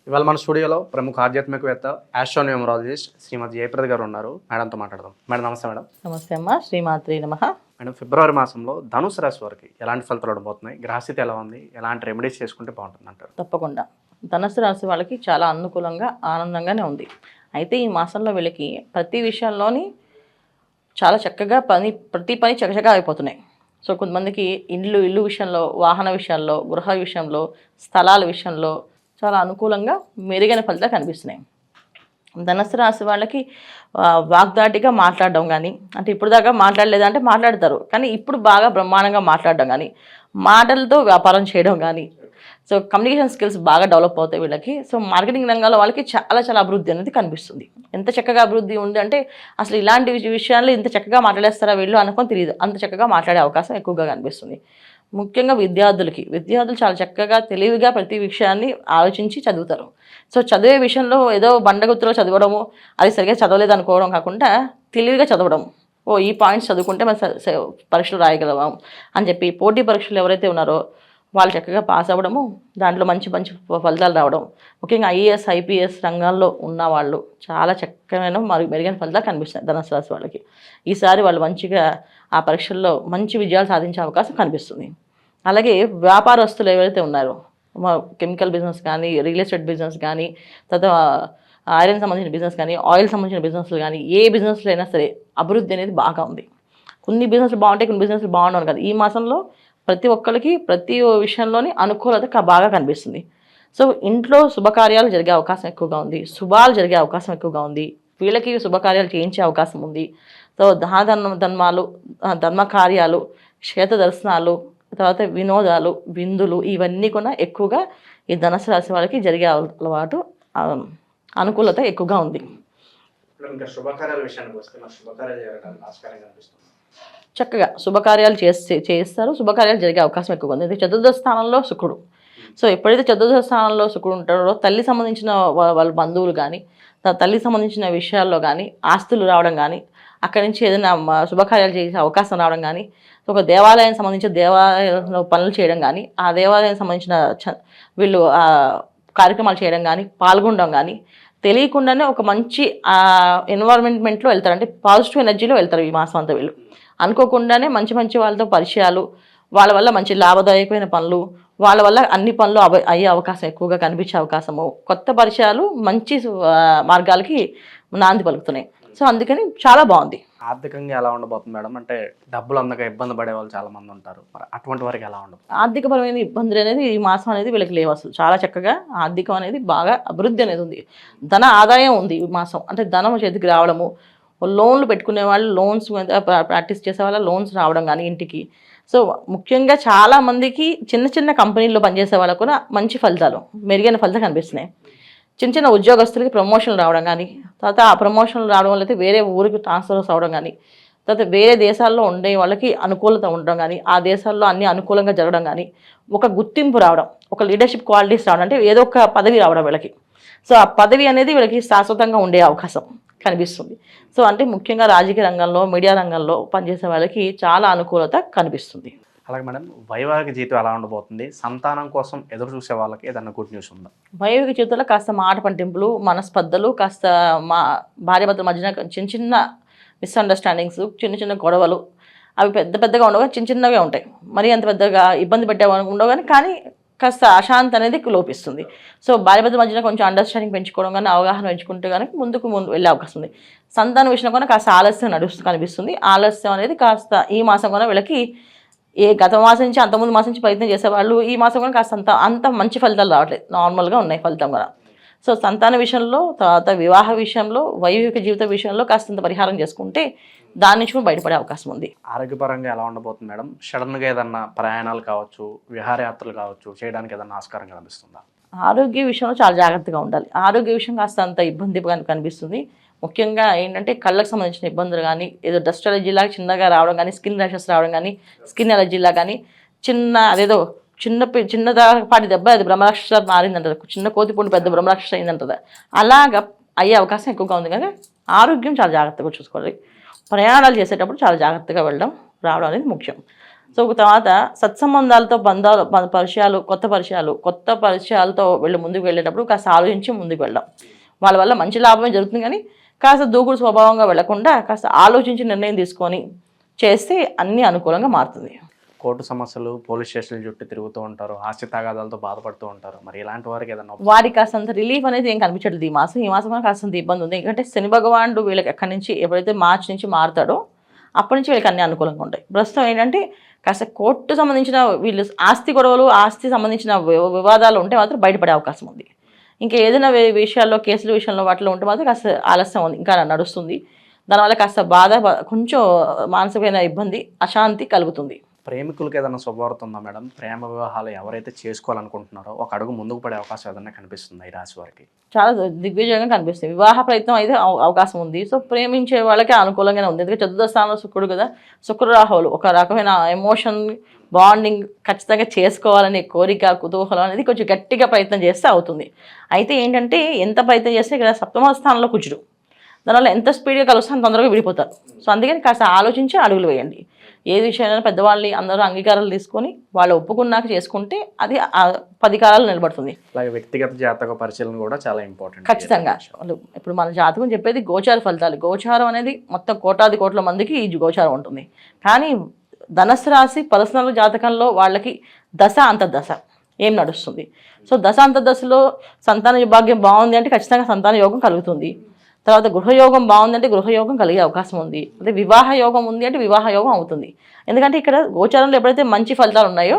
ఇవాళ మన స్టూడియోలో ప్రముఖ ఆధ్యాత్మికవేత్త ఆస్ట్రోన్యూమరాలజిస్ట్ శ్రీమతి జయప్రద గారు ఉన్నారు. మేడంతో మాట్లాడదాం. మేడం నమస్తే. మేడం నమస్తే అమ్మా. శ్రీమాత్రి నమః. మేడం, ఫిబ్రవరి మాసంలో ధనుసు రాశి వారికి ఎలాంటి ఫలితాలు ఉండబోతున్నాయి? గ్రహస్థితి ఎలా ఉంది? ఎలాంటి రెమెడీస్ చేసుకుంటే బాగుంటుంది అంటారు? తప్పకుండా ధనుసు రాశి వాళ్ళకి చాలా అనుకూలంగా ఆనందంగానే ఉంది. అయితే ఈ మాసంలో వీళ్ళకి ప్రతి విషయంలోని చాలా చక్కగా ప్రతి పని చకచకా అయిపోతున్నాయి. సో కొంతమందికి ఇల్లు విషయంలో, వాహన విషయాల్లో, గృహ విషయంలో, స్థలాల విషయంలో చాలా అనుకూలంగా మెరుగైన ఫలితాలు కనిపిస్తున్నాయి. ధనుసు రాశి వాళ్ళకి వాగ్దాటిగా మాట్లాడడం కానీ, అంటే ఇప్పుడు దాకా మాట్లాడలేదంటే మాట్లాడతారు, కానీ ఇప్పుడు బాగా బ్రహ్మాండంగా మాట్లాడడం కానీ, మాటలతో వ్యాపారం చేయడం కానీ, సో కమ్యూనికేషన్ స్కిల్స్ బాగా డెవలప్ అవుతాయి వీళ్ళకి. సో మార్కెటింగ్ రంగంలో వాళ్ళకి చాలా చాలా అభివృద్ధి అనేది కనిపిస్తుంది. ఎంత చక్కగా అభివృద్ధి ఉంది అంటే అసలు ఇలాంటి విషయాల్లో ఇంత చక్కగా మాట్లాడేస్తారా వీళ్ళు అనుకొని తెలియదు, అంత చక్కగా మాట్లాడే అవకాశం ఎక్కువగా కనిపిస్తుంది. ముఖ్యంగా విద్యార్థులు చాలా చక్కగా తెలివిగా ప్రతి విషయాన్ని ఆలోచించి చదువుతారు. సో చదివే విషయంలో ఏదో బండగుత్తులో చదవడము, అది సరిగ్గా చదవలేదు అనుకోవడం కాకుండా తెలివిగా చదవడం. ఈ పాయింట్స్ చదువుకుంటే మనం పరీక్షలు రాయగలము అని చెప్పి పోటీ పరీక్షలు ఎవరైతే ఉన్నారో వాళ్ళు చక్కగా పాస్ అవ్వడము, దాంట్లో మంచి మంచి ఫలితాలు రావడం. ముఖ్యంగా ఐఏఎస్, ఐపీఎస్ రంగాల్లో ఉన్న వాళ్ళు చాలా చక్కమైన మెరుగైన ఫలితాలు కనిపిస్తాయి ధనుసు రాశి వాళ్ళకి. ఈసారి వాళ్ళు మంచిగా ఆ పరీక్షల్లో మంచి విజయాలు సాధించే అవకాశం కనిపిస్తుంది. అలాగే వ్యాపారస్తులు ఎవరైతే ఉన్నారో, కెమికల్ బిజినెస్ కానీ, రియల్ ఎస్టేట్ బిజినెస్ కానీ, తర్వాత ఐరన్ సంబంధించిన బిజినెస్ కానీ, ఆయిల్ సంబంధించిన బిజినెస్లు కానీ, ఏ బిజినెస్లో అయినా సరే అభివృద్ధి అనేది బాగా ఉంది. కొన్ని బిజినెస్లు బాగుంటాయి, కొన్ని బిజినెస్లు బాగుండవు కదా. ఈ మాసంలో ప్రతి ఒక్కరికి ప్రతి విషయంలోని అనుకూలత బాగా కనిపిస్తుంది. సో ఇంట్లో శుభకార్యాలు జరిగే అవకాశం ఎక్కువగా ఉంది, శుభాలు జరిగే అవకాశం ఎక్కువగా ఉంది, వీళ్ళకి శుభకార్యాలు చేయించే అవకాశం ఉంది. సో ధర్మ కార్యాలు, క్షేత్ర దర్శనాలు, తర్వాత వినోదాలు, విందులు, ఇవన్నీ కూడా ఎక్కువగా ఈ ధనుసు రాశి వాళ్ళకి జరిగే అలవాటు, అనుకూలత ఎక్కువగా ఉంది. ఇంకా శుభకార్యాల విషయానికి వస్తే శుభకార్యాలు జరగడానికి ఆస్కారం కనిపిస్తుంది. చక్కగా శుభకార్యాలు చేస్తారు, శుభకార్యాలు జరిగే అవకాశం ఎక్కువగా ఉంది. ఇది చతుర్థ స్థానంలో శుక్రుడు. సో ఎప్పుడైతే చతుర్థ స్థానంలో శుక్రుడు ఉంటాడో తల్లి సంబంధించిన వాళ్ళ బంధువులు కానీ, తల్లికి సంబంధించిన విషయాల్లో కానీ, ఆస్తులు రావడం కానీ, అక్కడి నుంచి ఏదైనా శుభకార్యాలు చేసే అవకాశం రావడం కానీ, ఒక దేవాలయానికి సంబంధించిన దేవాలయంలో పనులు చేయడం కానీ, ఆ దేవాలయానికి సంబంధించిన వీళ్ళు కార్యక్రమాలు చేయడం కానీ, పాల్గొనడం కానీ, తెలియకుండానే ఒక మంచి ఎన్వైరన్మెంట్లో వెళ్తారు. అంటే పాజిటివ్ ఎనర్జీలో వెళ్తారు ఈ మాసం అంతా. వీళ్ళు అనుకోకుండానే మంచి మంచి వాళ్ళతో పరిచయాలు, వాళ్ళ వల్ల మంచి లాభదాయకమైన పనులు, వాళ్ళ వల్ల అన్ని పనులు అయ్యే అవకాశం ఎక్కువగా కనిపించే అవకాశము, కొత్త పరిచయాలు మంచి మార్గాలకి నాంది పలుకుతున్నాయి. సో అందుకని చాలా బాగుంది. ఆర్థికంగా ఎలా ఉండబోతుంది మేడం? అంటే డబ్బులు అందక ఇబ్బంది పడే వాళ్ళు చాలా మంది ఉంటారు, మరి అటువంటి వారికి ఎలా ఉండబోతుంది? ఆర్థికపరమైన ఇబ్బందులు అనేది ఈ మాసం అనేది వీళ్ళకి లేవు. అసలు చాలా చక్కగా ఆర్థికం అనేది బాగా అభివృద్ధి అనేది ఉంది, ధన ఆదాయం ఉంది ఈ మాసం. అంటే ధనం చేతికి రావడము, లోన్లు పెట్టుకునే వాళ్ళు లోన్స్ ప్రాక్టీస్ చేసే వాళ్ళ లోన్స్ రావడం కానీ ఇంటికి. సో ముఖ్యంగా చాలామందికి చిన్న చిన్న కంపెనీల్లో పనిచేసే వాళ్ళకు కూడా మంచి ఫలితాలు, మెరుగైన ఫలితాలు కనిపిస్తున్నాయి. చిన్న చిన్న ఉద్యోగస్తులకి ప్రమోషన్లు రావడం కానీ, తర్వాత ఆ ప్రమోషన్లు రావడం వల్ల అయితే వేరే ఊరికి ట్రాన్స్ఫర్స్ అవ్వడం కానీ, తర్వాత వేరే దేశాల్లో ఉండే వాళ్ళకి అనుకూలత ఉండడం కానీ, ఆ దేశాల్లో అన్ని అనుకూలంగా జరగడం కానీ, ఒక గుర్తింపు రావడం, ఒక లీడర్షిప్ క్వాలిటీస్ రావడం, అంటే ఏదో ఒక పదవి రావడం వీళ్ళకి. సో ఆ పదవి అనేది వీళ్ళకి శాశ్వతంగా ఉండే అవకాశం కనిపిస్తుంది. సో అంటే ముఖ్యంగా రాజకీయ రంగంలో, మీడియా రంగంలో పనిచేసే వాళ్ళకి చాలా అనుకూలత కనిపిస్తుంది. అలాగే మేడం, వైవాహిక జీవితం ఎలా ఉండబోతుంది? సంతానం కోసం ఎదురు చూసే వాళ్ళకి ఏదన్నా గుడ్ న్యూస్ ఉందా? వైవాహిక జీవితంలో కాస్త మాట పట్టింపులు, మనస్పర్ధలు, కాస్త భార్యాభర్తల మధ్యన చిన్న చిన్న మిస్అండర్స్టాండింగ్స్, చిన్న చిన్న గొడవలు, అవి పెద్దగా ఉండవు కానీ చిన్న చిన్నవే ఉంటాయి. మరీ అంత పెద్దగా ఇబ్బంది పెట్టే ఉండవు కానీ కాస్త అశాంతి అనేది లోపిస్తుంది. సో భార్యాభర్తల మధ్యన కొంచెం అండర్స్టాండింగ్ పెంచుకోవడం కానీ, అవగాహన పెంచుకుంటే కానీ ముందు వెళ్ళే అవకాశం ఉంది. సంతాన విషయంలో కూడా కాస్త ఆలస్యం కనిపిస్తుంది. ఆలస్యం అనేది కాస్త ఈ మాసం కూడా వీళ్ళకి గత మాసం నుంచి అంతకుముందు మాసం నుంచి ప్రయత్నం చేసేవాళ్ళు ఈ మాసం కూడా కాస్త అంత మంచి ఫలితాలు రావట్లేదు, నార్మల్గా ఉన్నాయి ఫలితం కూడా. సో సంతాన విషయంలో, తర్వాత వివాహ విషయంలో, వైవాహిక జీవిత విషయంలో కాస్తంత పరిహారం చేసుకుంటే దాని నుంచి కూడా బయటపడే అవకాశం ఉంది. ఆరోగ్యపరంగా ఎలా ఉండబోతుంది మేడం? సడన్గా ఏదన్నా ప్రయాణాలు కావచ్చు, విహారయాత్రలు కావచ్చు చేయడానికి ఏదన్నా ఆస్కారం కనిపిస్తుందా? ఆరోగ్య విషయంలో చాలా జాగ్రత్తగా ఉండాలి. ఆరోగ్య విషయం కాస్త అంత ఇబ్బంది కనిపిస్తుంది. ముఖ్యంగా ఏంటంటే కళ్ళకు సంబంధించిన ఇబ్బందులు కానీ, ఏదో డస్ట్ అలర్జీలాగా చిన్నగా రావడం కానీ, స్కిన్ ర్యాషెస్ రావడం కానీ, స్కిన్ అలర్జీలా కానీ, అదేదో చిన్నపాటి దెబ్బ అది బ్రహ్మరాక్షస మారిందంటారు, చిన్న కోతిపూడి పెద్ద బ్రహ్మరాక్షస అయిందంటారు, అలాగా అయ్యే అవకాశం ఎక్కువగా ఉంది. కానీ ఆరోగ్యం చాలా జాగ్రత్తగా చూసుకోవాలి. ప్రయాణాలు చేసేటప్పుడు చాలా జాగ్రత్తగా వెళ్ళడం రావడం అనేది ముఖ్యం. సో తర్వాత సత్సంబంధాలతో బంధాలు పరిచయాలు కొత్త పరిచయాలతో వెళ్ళి ముందుకు వెళ్ళేటప్పుడు కాస్త ఆలోచించి ముందుకు వెళ్ళడం. వాళ్ళ వల్ల మంచి లాభమే జరుగుతుంది, కానీ కాస్త దూకుడు స్వభావంగా వెళ్లకుండా కాస్త ఆలోచించి నిర్ణయం తీసుకొని చేస్తే అన్నీ అనుకూలంగా మారుతుంది. కోర్టు సమస్యలు, పోలీస్ స్టేషన్ల చుట్టూ తిరుగుతూ ఉంటారు, ఆస్తి తగాదాలతో బాధపడుతూ ఉంటారు. మరి ఇలాంటి వారికి ఏదైనా వారికి కాస్తంత రిలీఫ్ అనేది ఏం కనిపించట్లేదు ఈ మాసం కాస్తంత ఇబ్బంది ఉంది. ఎందుకంటే శని భగవానుడు వీళ్ళకి ఎక్కడి నుంచి ఎప్పుడైతే మార్చి నుంచి మారుతాడో అప్పటి నుంచి వీళ్ళకి అన్ని అనుకూలంగా ఉంటాయి. ప్రస్తుతం ఏంటంటే కాస్త కోర్టు సంబంధించిన వీళ్ళు ఆస్తి గొడవలు, ఆస్తి సంబంధించిన వివాదాలు ఉంటే మాత్రం బయటపడే అవకాశం ఉంది. ఇంకా ఏదైనా విషయాల్లో, కేసుల విషయంలో వాటిలో ఉంటే మాత్రం కాస్త ఆలస్యం ఉంది, ఇంకా నడుస్తుంది. దానివల్ల కాస్త బాధ, కొంచెం మానసికమైన ఇబ్బంది, అశాంతి కలుగుతుంది. ప్రేమికులకి ఏదైనా శుభవార్త ఉందా మేడం? ప్రేమ వివాహాలు ఎవరైతే చేసుకోవాలనుకుంటున్నారో ఒక అడుగు ముందుకు పడే అవకాశం ఏదైనా కనిపిస్తుంది ఈ రాశి వారికి? చాలా దిగ్విజయంగా కనిపిస్తుంది. వివాహ ప్రయత్నం అయితే అవకాశం ఉంది. సో ప్రేమించే వాళ్ళకి అనుకూలంగానే ఉంది. ఎందుకంటే చతుర్థ స్థానంలో శుక్రుడు కదా, శుక్ర రాహువులు ఒక రకమైన ఎమోషన్ బాండింగ్ ఖచ్చితంగా చేసుకోవాలనే కోరిక, కుతూహలం అనేది కొంచెం గట్టిగా ప్రయత్నం చేస్తే అవుతుంది. అయితే ఏంటంటే ఎంత ప్రయత్నం చేస్తే ఇక్కడ సప్తమ స్థానంలో కుజుడు, దానివల్ల ఎంత స్పీడ్గా కలుస్తే అంత తొందరగా విడిపోతారు. సో అందుకని కాస్త ఆలోచించి అడుగులు వేయండి. ఏ విషయమైనా పెద్దవాళ్ళని అందరూ అంగీకారాలు తీసుకొని వాళ్ళు ఒప్పుకున్నాక చేసుకుంటే అది 10 కాలాలు నిలబడుతుంది. అలాగే వ్యక్తిగత జాతక పరిశీలన కూడా చాలా ఇంపార్టెంట్. ఖచ్చితంగా. ఇప్పుడు మన జాతకం చెప్పేది గోచార ఫలితాలు. గోచారం అనేది మొత్తం కోటాది కోట్ల మందికి ఈ గోచారం ఉంటుంది. కానీ ధనస్సు రాశి పర్సనల్ జాతకంలో వాళ్ళకి దశ అంతర్దశ ఏం నడుస్తుంది. సో దశ అంతర్దశలో సంతాన భాగ్యం బాగుంది అంటే ఖచ్చితంగా సంతాన యోగం కలుగుతుంది. తర్వాత గృహయోగం బాగుందంటే గృహయోగం కలిగే అవకాశం ఉంది. అదే వివాహ యోగం ఉంది అంటే వివాహ యోగం అవుతుంది. ఎందుకంటే ఇక్కడ గోచారంలో ఎప్పుడైతే మంచి ఫలితాలు ఉన్నాయో,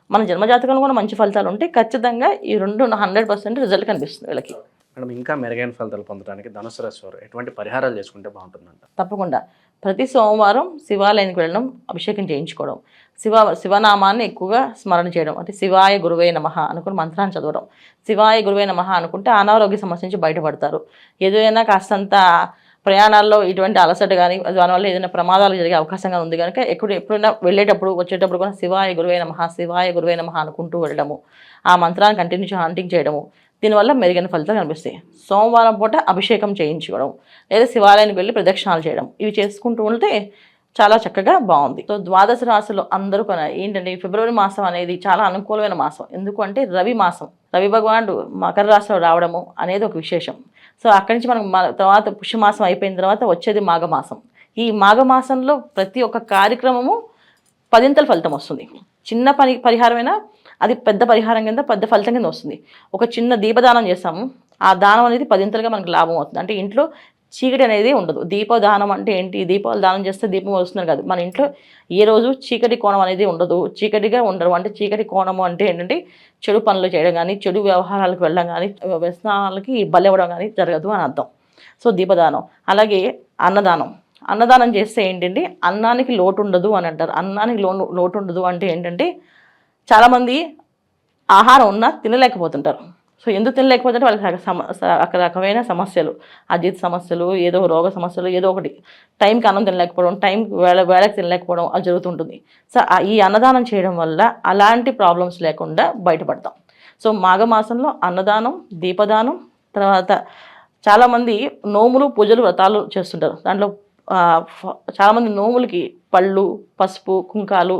మన జన్మజాతకంలో కూడా మంచి ఫలితాలు ఉంటే ఖచ్చితంగా ఈ 100% రిజల్ట్ కనిపిస్తుంది వీళ్ళకి. మేడం, ఇంకా మెరుగైన ఫలితాలు పొందడానికి ధనుసు రాశి వారు ఎటువంటి పరిహారాలు చేసుకుంటే బాగుంటుందంట? తప్పకుండా ప్రతి సోమవారం శివాలయానికి వెళ్ళడం, అభిషేకం చేయించుకోవడం, శివనామాన్ని ఎక్కువగా స్మరణ చేయడం, అంటే శివాయ గురువే నమః అనుకుని మంత్రాన్ని చదవడం. శివాయ గురువే నమః అనుకుంటే అనారోగ్య సమస్య నుంచి బయటపడతారు. ఏదైనా కాస్తంత ప్రయాణాల్లో ఇటువంటి అలసట కానీ దానివల్ల ఏదైనా ప్రమాదాలు జరిగే అవకాశంగా ఉంది కనుక ఎప్పుడైనా వెళ్ళేటప్పుడు వచ్చేటప్పుడు కూడా శివాయ గురువే నమః, శివాయ గురువే నమః అనుకుంటూ వెళ్ళడము, ఆ మంత్రాన్ని కంటిన్యూ హాంటింగ్ చేయడము, దీనివల్ల మెరుగైన ఫలితాలు కనిపిస్తాయి. సోమవారం పూట అభిషేకం చేయించుకోవడం, లేదా శివాలయానికి వెళ్ళి ప్రదక్షిణాలు చేయడం, ఇవి చేసుకుంటూ ఉంటే చాలా చక్కగా బాగుంది. సో ద్వాదశ రాశులు అందరూ ఏంటంటే ఫిబ్రవరి మాసం అనేది చాలా అనుకూలమైన మాసం. ఎందుకంటే రవి మాసం, రవి భగవానుడు మకర రాశిలో రావడము అనేది ఒక విశేషం. సో అక్కడి నుంచి మనం తర్వాత పుష్యమాసం అయిపోయిన తర్వాత వచ్చేది మాఘమాసం. ఈ మాఘమాసంలో ప్రతి ఒక్క కార్యక్రమము 10ంతల ఫలితం వస్తుంది. చిన్న పరిహారమైనా అది పెద్ద పరిహారం కింద, పెద్ద ఫలితం కింద వస్తుంది. ఒక చిన్న దీపదానం చేస్తాము, ఆ దానం అనేది 10ంతలుగా మనకు లాభం అవుతుంది. అంటే ఇంట్లో చీకటి అనేది ఉండదు. దీపదానం అంటే ఏంటి? దీపాలు దానం చేస్తే దీపం వస్తున్నారు కాదు, మన ఇంట్లో ఏ రోజు చీకటి కోణం అనేది ఉండదు, చీకటిగా ఉండరు. అంటే చీకటి కోణము అంటే ఏంటంటే చెడు పనులు చేయడం కానీ, చెడు వ్యవహారాలకు వెళ్ళడం కానీ, వ్యసనాలకి బలివ్వడం కానీ జరగదు అని అర్థం. సో దీపదానం. అలాగే అన్నదానం చేస్తే ఏంటంటే అన్నానికి లోటు ఉండదు అని అంటారు. అన్నానికి లోటు ఉండదు అంటే ఏంటంటే చాలామంది ఆహారం ఉన్నా తినలేకపోతుంటారు. సో ఎందుకు తినలేకపోతుంటే వాళ్ళకి రకరకమైన సమస్యలు, అజీత సమస్యలు, ఏదో రోగ సమస్యలు, ఏదో ఒకటి టైంకి అన్నం తినలేకపోవడం, టైంకి వేళకి తినలేకపోవడం అది జరుగుతుంటుంది. సో ఈ అన్నదానం చేయడం వల్ల అలాంటి ప్రాబ్లమ్స్ లేకుండా బయటపడతాం. సో మాఘమాసంలో అన్నదానం, దీపదానం, తర్వాత చాలామంది నోములు, పూజలు, వ్రతాలు చేస్తుంటారు. దాంట్లో చాలామంది నోములకి పళ్ళు, పసుపు, కుంకాలు,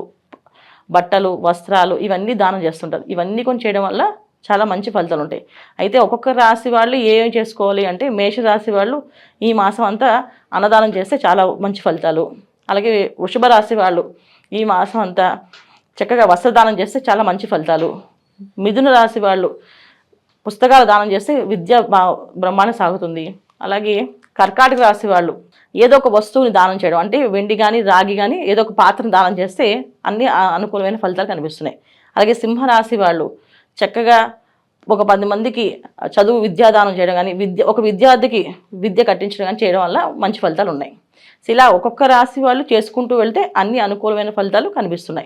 బట్టలు, వస్త్రాలు ఇవన్నీ దానం చేస్తుంటారు. ఇవన్నీ కొన్ని చేయడం వల్ల చాలా మంచి ఫలితాలు ఉంటాయి. అయితే ఒక్కొక్క రాశి వాళ్ళు ఏం చేసుకోవాలి అంటే, మేషరాశి వాళ్ళు ఈ మాసం అంతా అన్నదానం చేస్తే చాలా మంచి ఫలితాలు. అలాగే వృషభ రాశి వాళ్ళు ఈ మాసం అంతా చక్కగా వస్త్రదానం చేస్తే చాలా మంచి ఫలితాలు. మిథున రాశి వాళ్ళు పుస్తకాలు దానం చేస్తే విద్య బ్రహ్మాండం సాగుతుంది. అలాగే కర్కాటక రాశి వాళ్ళు ఏదో ఒక వస్తువుని దానం చేయడం, అంటే వెండి కానీ రాగి కానీ ఏదో ఒక పాత్రను దానం చేస్తే అన్ని అనుకూలమైన ఫలితాలు కనిపిస్తున్నాయి. అలాగే సింహరాశి వాళ్ళు చక్కగా ఒక 10 మందికి చదువు విద్యాదానం చేయడం కానీ, ఒక విద్యార్థికి విద్య కట్టించడం కానీ చేయడం వల్ల మంచి ఫలితాలు ఉన్నాయి. ఇలా ఒక్కొక్క రాశి వాళ్ళు చేసుకుంటూ వెళ్తే అన్ని అనుకూలమైన ఫలితాలు కనిపిస్తున్నాయి.